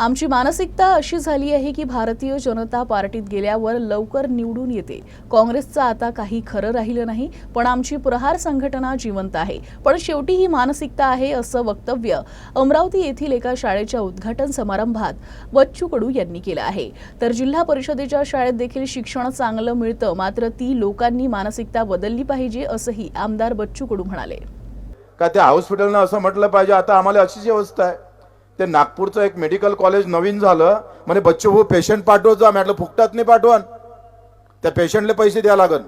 आमची मानसिकता अशी झाली आहे की भारतीय जनता पार्टीत गेल्यावर लवकर निवडून येते। काँग्रेसचं आता काही खरं राहिलं नाही, पण आमची प्रहार संघटना जिवंत आहे। पण शेवटी ही मानसिकता आहे असं वक्तव्य अमरावती येथील एका शाळेच्या उद्घाटन समारंभात बच्चू कडू यांनी केलं आहे। तर जिल्हा परिषदेच्या शाळेत देखील शिक्षण चांगलं मिळतं, मात्र ती लोकांनी मानसिकता बदलली पाहिजे असंही आमदार बच्चू कडू म्हणाले। का त्या हॉस्पिटलनं असं म्हटलं पाहिजे आता आम्हाला अशीच अवस्था आहे। ते नागपूरचं एक मेडिकल कॉलेज नवीन झालं, म्हणे बच्चू भाऊ पेशंट पाठवत जा। म्हटलं फुकटात नाही पाठवण, त्या पेशंटला पैसे द्या लागन,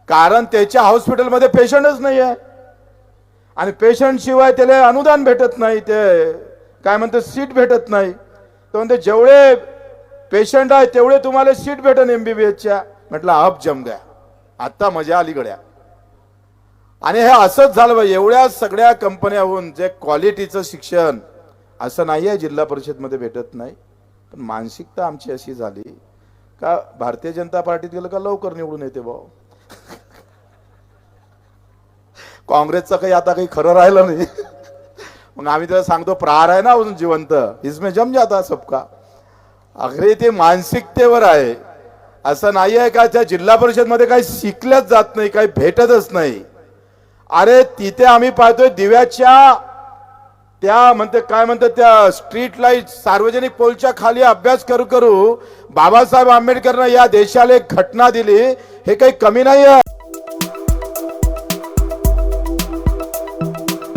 कारण त्याच्या हॉस्पिटलमध्ये पेशंटच नाही आहे आणि पेशंट शिवाय त्याला अनुदान भेटत नाही, ते काय म्हणते सीट भेटत नाही। तो म्हणते जेवढे पेशंट आहे तेवढे तुम्हाला सीट भेटन MBBSच्या। म्हटलं अब जम गया, आता मजा आली गड्या। आणि हे असंच झालं बा, एवढ्या सगळ्या कंपन्या होऊन जे क्वालिटीचं शिक्षण असं नाही आहे जिल्हा परिषदमध्ये भेटत नाही। पण मानसिकता आमची अशी झाली का भारतीय जनता पार्टीत गेलं का लवकर निवडून येते भाऊ। काँग्रेसचं काही आता काही खरं राहिलं नाही। मग आम्ही त्याला सांगतो प्रहार आहे ना अजून जिवंत, इसमें जम जाता सबका। अगदी ते मानसिकतेवर आहे। असं नाही आहे का त्या जिल्हा परिषदमध्ये काही शिकल्याच जात नाही, काही भेटतच नाही। अरे तिथे आम्ही पाहतोय दिव्याच्या त्या म्हणते काय म्हणते त्या स्ट्रीट लाईट सार्वजनिक पोलच्या खाली अभ्यास करू करू बाबासाहेब आंबेडकरनं या देशाला एक घटना दिली, हे काही कमी नाही आहे।